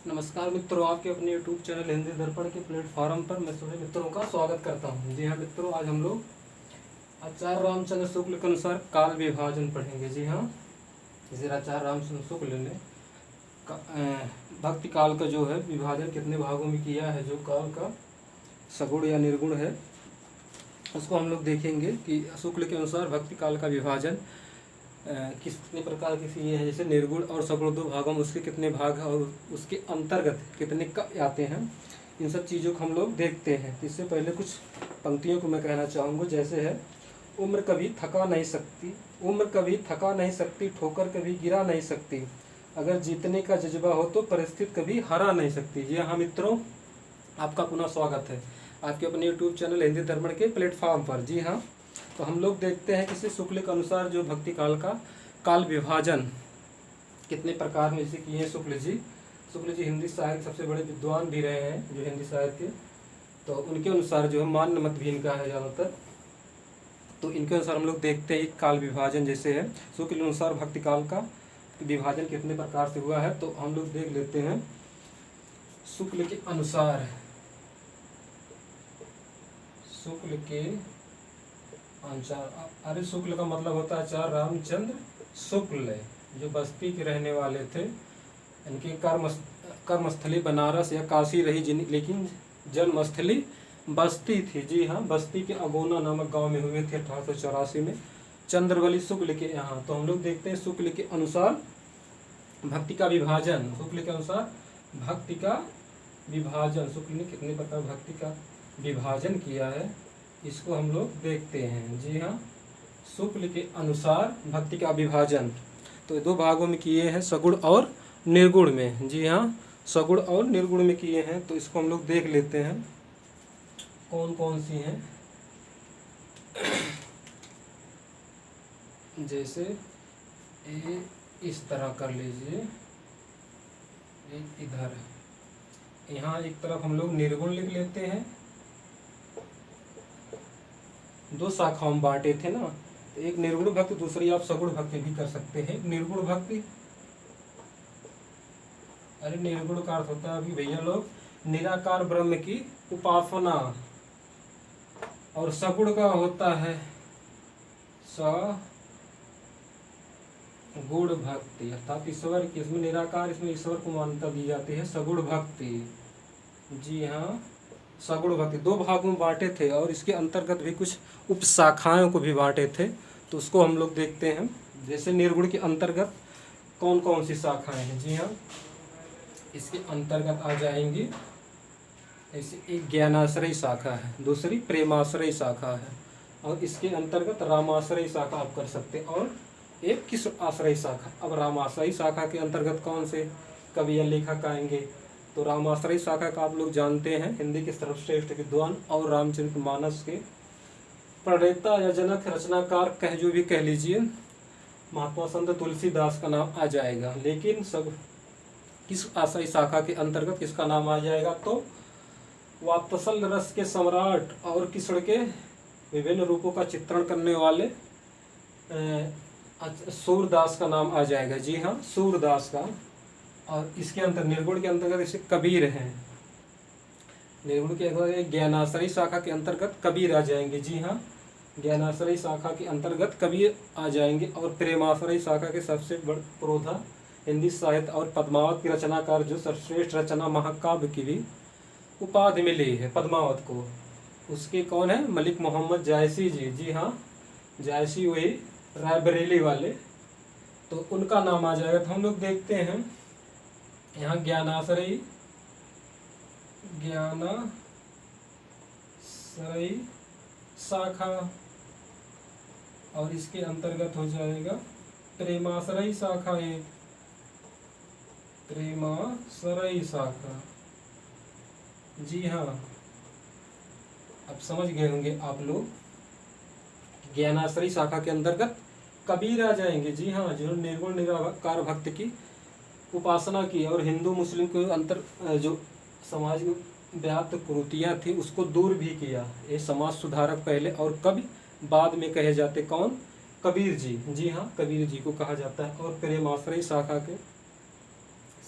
नमस्कार मित्रों, आपके अपने YouTube चैनल हिंदी दर्पण के प्लेटफॉर्म पर मैं सभी मित्रों का स्वागत करता हूं। जी हाँ मित्रों, आज हम लोग आचार्य रामचंद्र शुक्ल के अनुसार काल विभाजन पढ़ेंगे। जी हाँ, इसे आचार्य रामचंद्र शुक्ल ने भक्ति काल का जो है विभाजन कितने भागों में किया है, जो काल का सगुण या निर्गुण है उसको हम लोग देखेंगे कि शुक्ल के अनुसार भक्ति काल का विभाजन कितने प्रकार की चीज़ें हैं। जैसे निर्गुण और सगुण दो भागों में उसके कितने भाग हैं और उसके अंतर्गत कितने आते हैं, इन सब चीज़ों को हम लोग देखते हैं। तो इससे पहले कुछ पंक्तियों को मैं कहना चाहूँगा। जैसे है, उम्र कभी थका नहीं सकती, उम्र कभी थका नहीं सकती, ठोकर कभी गिरा नहीं सकती, अगर जीतने का जज्बा हो तो परिस्थिति कभी हरा नहीं सकती। जी हाँ मित्रों, आपका पुनः स्वागत है आपके अपने यूट्यूब चैनल हिंदी दर्पण के प्लेटफॉर्म पर। जी हाँ, तो हम लोग देखते हैं कि शुक्ल के अनुसार जो भक्ति काल का काल विभाजन कितने प्रकार में इसे किए हैं शुक्ल जी हिंदी साहित्य सबसे बड़े विद्वान भी रहे हैं जो हिंदी साहित्य के, तो उनके अनुसार जो है मान्य मत भी इनका है ज़्यादातर। तो इनके अनुसार हम लोग देखते हैं काल विभाजन जैसे है शुक्ल के अनुसार भक्ति काल का विभाजन कितने प्रकार से हुआ है। तो हम लोग देख लेते हैं शुक्ल के अनुसार। शुक्ल के अनुसार, अरे शुक्ल का मतलब होता है आचार्य रामचंद्र शुक्ल, जो बस्ती के रहने वाले थे। इनकी कर्मस्थली बनारस या काशी रही, लेकिन जन्मस्थली बस्ती थी। जी हाँ, बस्ती के अगोना नामक गांव में हुए थे 1884 में चंद्रवली शुक्ल के यहाँ। तो हम लोग देखते हैं शुक्ल के अनुसार भक्ति का विभाजन। शुक्ल के अनुसार भक्ति का विभाजन, शुक्ल ने कितने प्रकार भक्ति का विभाजन किया है इसको हम लोग देखते हैं। जी हाँ, शुक्ल के अनुसार भक्ति का विभाजन तो दो भागों में किए हैं, सगुण और निर्गुण में। जी हाँ, सगुण और निर्गुण में किए हैं। तो इसको हम लोग देख लेते हैं कौन कौन सी हैं। जैसे ये इस तरह कर लीजिए, एक इधर, यहाँ एक तरफ हम लोग निर्गुण लिख लेते हैं। दो शाखाओं में बांटे थे ना, तो एक निर्गुण भक्ति, दूसरी आप सगुण भक्ति भी कर सकते हैं। निर्गुण भक्ति, अरे निर्गुण का अर्थ होता है अभी भैया लोग निराकार ब्रह्म की उपासना, और सगुण का होता है सगुण भक्ति, अर्थात ईश्वर की, इसमें निराकार, इसमें ईश्वर को मान्यता दी जाती है, सगुण भक्ति। जी हाँ, सगुण भक्ति दो भागों में बांटे थे और इसके अंतर्गत भी कुछ उपशाखाओं को भी बांटे थे। तो उसको हम लोग देखते हैं। जैसे निर्गुण के अंतर्गत कौन कौन सी शाखाएं हैं। जी हाँ, इसके अंतर्गत आ जाएंगी, ऐसे एक ज्ञानाश्रय शाखा है, दूसरी प्रेमाश्रय शाखा है, और इसके अंतर्गत रामाश्रय शाखा आप कर सकते हैं, और एक किस आश्रय शाखा। अब रामाश्रय शाखा के अंतर्गत कौन से कवि या लेखक आएंगे, तो रामाश्रय शाखा का आप लोग जानते हैं हिंदी के सर्वश्रेष्ठ विद्वान और रामचरितमानस के प्रणेता या जनक रचनाकार कह जो भी कह लीजिए, महात्मा संत तुलसीदास का नाम आ जाएगा। लेकिन सब किस आश्रय शाखा के अंतर्गत किसका नाम आ जाएगा, तो वात्सल रस के सम्राट और कृष्ण के विभिन्न रूपों का चित्रण करने वाले सूरदास का नाम आ जाएगा। जी हाँ, सूरदास का। और इसके अंतर निर्गुण के अंतर्गत इसे कबीर हैं। निर्गुण के अंतर्गत ज्ञानाश्रय शाखा के अंतर्गत कबीर आ जाएंगे। जी हाँ, ज्ञानाश्रय शाखा के अंतर्गत कबीर आ जाएंगे। और प्रेमाश्रय शाखा के सबसे बड़े पुरोधा हिंदी साहित्य और पद्मावत की रचनाकार, जो सर्वश्रेष्ठ रचना महाकाव्य की भी उपाधि मिली है पद्मावत को, उसके कौन है, मलिक मोहम्मद जायसी जी। जी हाँ, जायसी वही रायबरेली वाले, तो उनका नाम आ जाएगा। तो हम लोग देखते हैं यहाँ ज्ञानाश्रय शाखा, और इसके अंतर्गत हो जाएगा प्रेमाश्रय शाखा, एक प्रेमाश्रय शाखा। जी हाँ, अब समझ गए होंगे आप लोग, ज्ञानाश्रय शाखा के अंतर्गत कबीर आ जाएंगे। जी हाँ, जिन्होंने निर्गुण निराकार भक्ति की उपासना की और हिंदू मुस्लिम के अंतर जो समाज में व्याप्त कुरीतियाँ थी उसको दूर भी किया। ये समाज सुधारक पहले और कभी बाद में कहे जाते कौन, कबीर जी। जी हाँ, कबीर जी को कहा जाता है। और प्रेमाश्रय शाखा के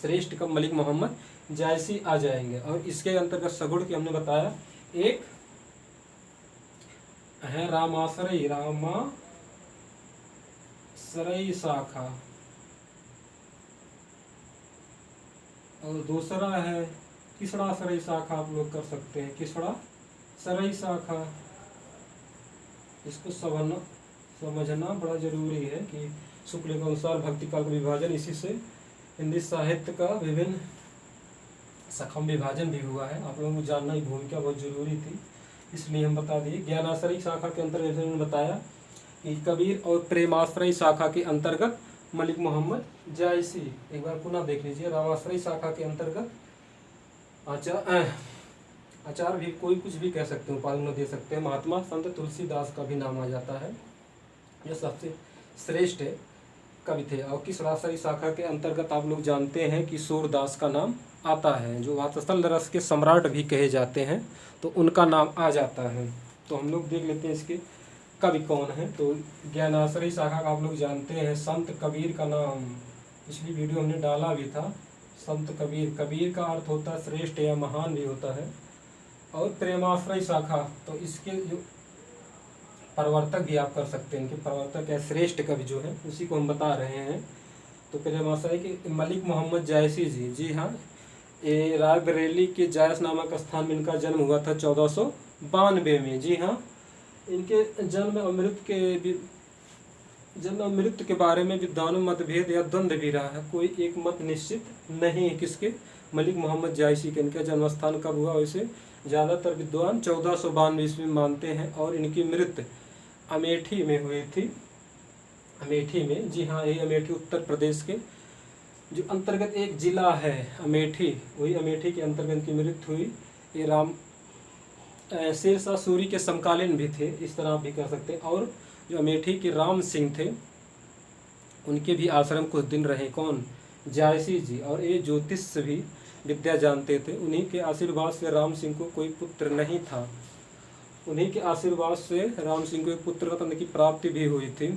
श्रेष्ठ कब मलिक मोहम्मद जायसी आ जाएंगे। और इसके अंतर्गत सगुण की हमने बताया, एक है रामाश्रयी शाखा, और दूसरा है किसड़ाश्रयी शाखा। आप लोग कर सकते हैं किसड़ाश्रयी शाखा। इसको समझना बड़ा जरूरी है कि शुक्ल के अनुसार भक्ति काल का विभाजन, इसी से हिंदी साहित्य का विभिन्न शाखा में विभाजन भी हुआ है। आप लोगों को जानना ही भूमिका बहुत जरूरी थी, इसलिए हम बता दिए। ज्ञानाश्रयी शाखा के अंतर्गत हमने बताया कि कबीर और प्रेमाश्रयी शाखा के अंतर्गत मलिक मोहम्मद जायसी। एक बार पुनः देख लीजिए, रामाश्रयी शाखा के अंतर्गत आचार्य भी कोई कुछ भी कह सकते हैं, उपाधि दे सकते हैं। महात्मा संत तुलसीदास का भी नाम आ जाता है, जो सबसे श्रेष्ठ कवि थे। और किसड़ाश्रयी शाखा के अंतर्गत आप लोग जानते हैं कि सूरदास का नाम आता है, जो वात्सल रस के सम्राट भी कहे जाते हैं, तो उनका नाम आ जाता है। तो हम लोग देख लेते हैं इसके कवि कौन है। तो ज्ञानाश्रयी शाखा का आप लोग जानते हैं संत कबीर का नाम पिछली वीडियो हमने डाला भी था। संत कबीर, कबीर का अर्थ होता है श्रेष्ठ या महान भी होता है। और प्रेमाश्रयी शाखा, तो इसके जो प्रवर्तक भी आप कर सकते हैं, इनके प्रवर्तक या श्रेष्ठ कवि जो है उसी को हम बता रहे हैं। तो प्रेमाश्रयी के मलिक मोहम्मद जायसी जी, जी हाँ, ये रायबरेली के जायस नामक स्थान में इनका जन्म हुआ था 1492 में। जी हाँ, इनके जन्म और मृत्यु के बारे में विद्वानों मतभेद या द्वंद्व भी रहा है, कोई एक मत निश्चित नहीं है किसके, मलिक मोहम्मद जायसी के। इनका जन्म स्थान कब हुआ, वैसे ज़्यादातर विद्वान 1492 ईस्वी में मानते हैं। और इनकी मृत्यु अमेठी में हुई थी, अमेठी में। जी हाँ, यही अमेठी उत्तर प्रदेश के जो अंतर्गत एक जिला है अमेठी, वही अमेठी के अंतर्गत इनकी मृत्यु हुई। ये शेरशाह सूरी के समकालीन भी थे, इस तरह आप भी कर सकते हैं। और जो अमेठी के राम सिंह थे, उनके भी आश्रम कुछ दिन रहे, कौन, जायसी जी। और ये ज्योतिष से भी विद्या जानते थे। उन्हीं के आशीर्वाद से राम सिंह को कोई पुत्र नहीं था, उन्हीं के आशीर्वाद से राम सिंह को एक पुत्र रत्न की प्राप्ति भी हुई थी।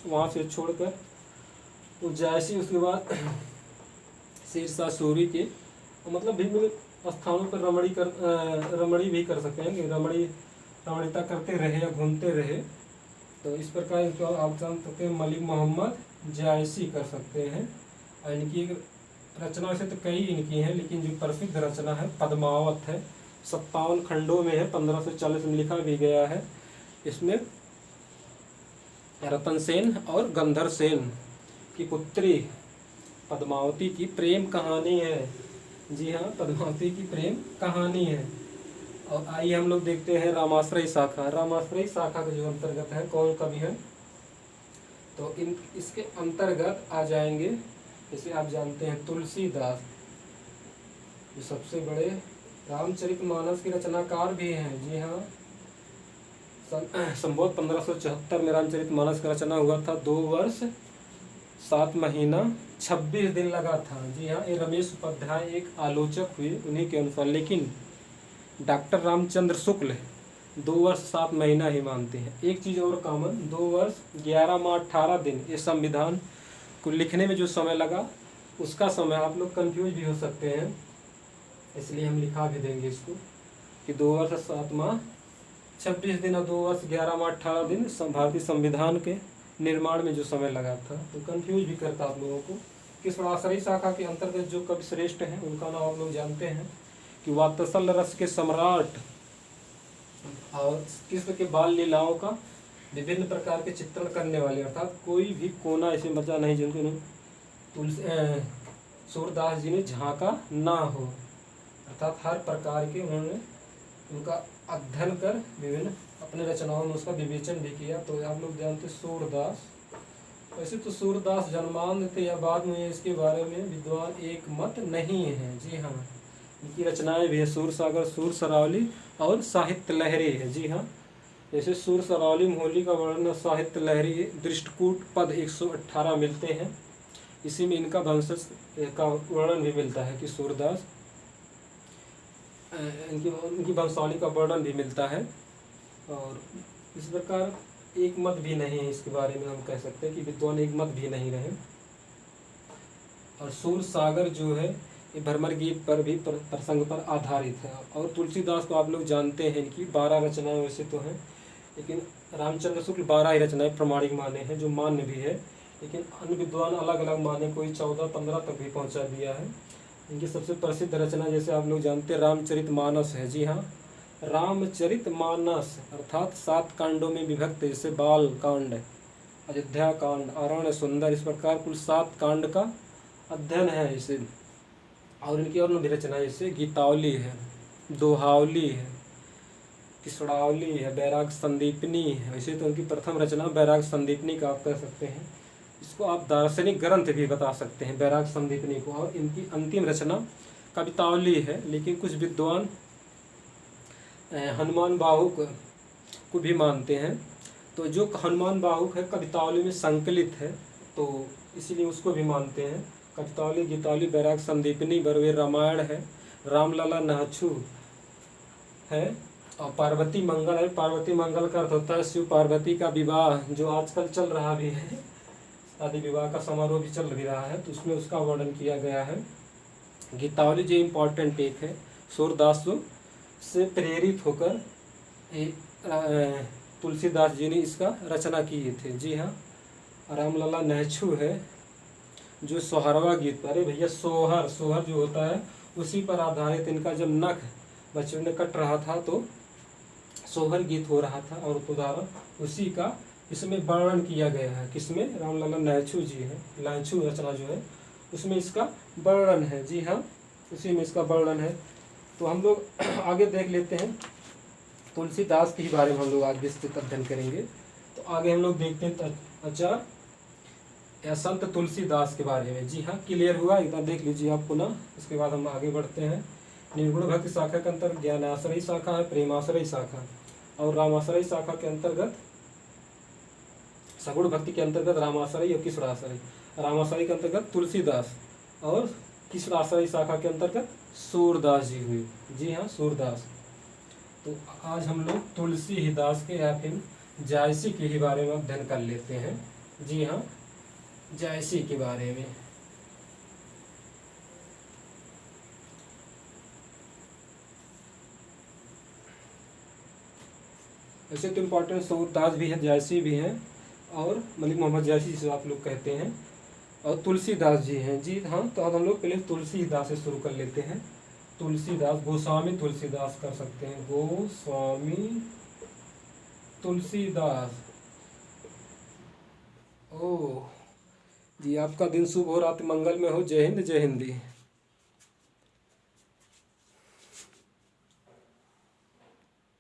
वहाँ से छोड़कर वो जायसी उसके बाद शेरशाह सूरी के मतलब भिन्न स्थानों पर रमणी भी कर सकते हैं कि रमणीता करते रहे या घूमते रहे। तो इस प्रकार इसको आप जान सकते हैं मलिक मोहम्मद जायसी कर सकते हैं। और इनकी रचना से तो कई इनकी हैं, लेकिन जो प्रसिद्ध रचना है पद्मावत है, 57 खंडों में है, 1540 में लिखा भी गया है। इसमें रतन सेन और गंधर सेन की पुत्री पद्मावती की प्रेम कहानी है। जी हाँ, पद्मावती की प्रेम कहानी है। और आइए हम लोग देखते हैं रामाश्रयी शाखा। रामाश्रयी शाखा के जो अंतर्गत है कौन कवि है, तो इसके अंतर्गत आ जाएंगे, जैसे आप जानते हैं तुलसीदास, जो सबसे बड़े रामचरितमानस के रचनाकार भी हैं। जी हाँ, संवत 1574 में रामचरितमानस का रचना हुआ था, 2 वर्ष 7 महीना 26 दिन लगा था। जी हाँ, ये रमेश उपाध्याय एक आलोचक हुए, उन्हीं के अनुसार। लेकिन डॉक्टर रामचंद्र शुक्ल 2 वर्ष 7 महीना ही मानते हैं। एक चीज़ और कॉमन, 2 वर्ष 11 माह 18 दिन ये संविधान को लिखने में जो समय लगा, उसका समय आप लोग कंफ्यूज भी हो सकते हैं, इसलिए हम लिखा भी देंगे इसको कि 2 वर्ष 7 माह 26 दिन और 2 वर्ष 11 माह 18 दिन भारतीय संविधान के निर्माण में जो समय लगा था, तो कंफ्यूज भी करता आप लोगों को। किसड़ाश्रयी शाखा के अंतर्गत जो कवि श्रेष्ठ हैं उनका नाम आप लोग जानते हैं कि वात्सल रस के सम्राट और कृष्ण के बाल लीलाओं का विभिन्न प्रकार के चित्रण करने वाले, अर्थात कोई भी कोना ऐसे बचा नहीं जिनको सूरदास जी ने झांका ना हो, अर्थात हर प्रकार के उन्होंने उनका अध्ययन कर विभिन्न अपने रचनाओं में उसका विवेचन भी किया। तो आप लोग जानते सूरदास, वैसे तो सूरदास जन्मांध थे या बाद में, इसके बारे में विद्वान एक मत नहीं है। जी हाँ, इनकी रचनाएं भी है, सूर सागर, सूर सरावली और साहित्य लहरी है। जी हाँ, जैसे सूर सरावली में होली का वर्णन, साहित्य लहरी दृष्टकूट पद 118 मिलते हैं। इसी में इनका वंशज का वर्णन भी मिलता है कि सूरदास, इनकी वंशावली का वर्णन भी मिलता है। और इस प्रकार एक मत भी नहीं है इसके बारे में, हम कह सकते हैं कि विद्वान एक मत भी नहीं रहे। और सूर सागर जो है ये भ्रमर गीत पर भी प्रसंग पर आधारित है। और तुलसीदास को आप लोग जानते हैं, इनकी 12 रचनाएं वैसे तो हैं, लेकिन रामचंद्र शुक्ल 12 ही रचनाएं प्रमाणिक माने हैं, जो मान्य भी है, लेकिन अन्य विद्वान अलग अलग माने, कोई 14-15 तक भी पहुंचा दिया है। इनकी सबसे प्रसिद्ध रचना जैसे आप लोग जानते हैं रामचरितमानस है। जी हाँ, रामचरितमानस अर्थात 7 कांडों में विभक्त, जैसे बाल कांड, अयोध्या कांड, अरण्य सुंदर, इस प्रकार कुल 7 कांड का अध्ययन है इसे। और इनकी और भी रचना जैसे गीतावली है, दोहावली है, किसड़ावली है, बैराग संदीपनी है। वैसे तो उनकी प्रथम रचना बैराग संदीपनी का आप कह सकते हैं, इसको आप दार्शनिक ग्रंथ भी बता सकते हैं बैराग संदीपनी को। और इनकी अंतिम रचना कवितावली है, लेकिन कुछ विद्वान हनुमान बाहुक को भी मानते हैं, तो जो हनुमान बाहुक है कवितावली में संकलित है, तो इसीलिए उसको भी मानते हैं। कवितावली, गीतावली, बैराग संदीपनी, बरवेर रामायण है, रामलला नहछु है, और पार्वती मंगल है। पार्वती मंगल का अर्थ होता है शिव पार्वती का विवाह, जो आजकल चल रहा भी है, शादी विवाह का समारोह भी चल भी रहा है, तो उसमें उसका वर्णन किया गया है। गीतावली जो इम्पोर्टेंट एक है, सूरदास से प्रेरित होकर तुलसीदास जी ने इसका रचना किए थे। जी हाँ, रामलला नहछु है जो सोहरवा गीत पर, अरे भैया सोहर, सोहर जो होता है उसी पर आधारित इनका, जब नख बच्चों ने कट रहा था तो सोहर गीत हो रहा था, और उदाहरण उसी का इसमें वर्णन किया गया है। किसमें? रामलला नहछु जी है, नहछु रचना जो है उसमें इसका वर्णन है। जी हाँ, उसी में इसका वर्णन है। तो हम लोग आगे देख लेते हैं, तुलसीदास के ही बारे में हम लोग आज विस्तृत अध्ययन करेंगे। तो आगे हम लोग देखते हैं अच्छा या संत तुलसीदास के बारे में। जी हाँ, क्लियर हुआ? इतना देख लीजिए आप पुनः, उसके बाद हम आगे बढ़ते हैं। निर्गुण भक्ति शाखा के अंतर्गत ज्ञानाश्रयी शाखा है, प्रेमाश्रयी शाखा, और रामाश्रयी शाखा के अंतर्गत, सगुण भक्ति के अंतर्गत रामाश्रयी और किशोराश्रयी, रामाश्रयी के अंतर्गत तुलसीदास, और किशोराश्रयी शाखा के अंतर्गत सूरदास जी हुए। जी हाँ, सूरदास। तो आज हम लोग तुलसी ही दास के या फिर जायसी के ही बारे में अध्ययन कर लेते हैं। जी हाँ, जायसी के बारे में। वैसे तो इम्पोर्टेंट सूरदास भी है, जायसी भी हैं, और मलिक मोहम्मद जायसी जिसे आप लोग कहते हैं, और तुलसीदास जी हैं। जी हाँ, तो अब हम लोग पहले तुलसीदास से शुरू कर लेते हैं। तुलसीदास, गोस्वामी तुलसीदास कर सकते हैं, गोस्वामी तुलसीदास। ओह जी, आपका दिन शुभ हो, रात मंगल में हो। जय हिंद, जय हिंदी।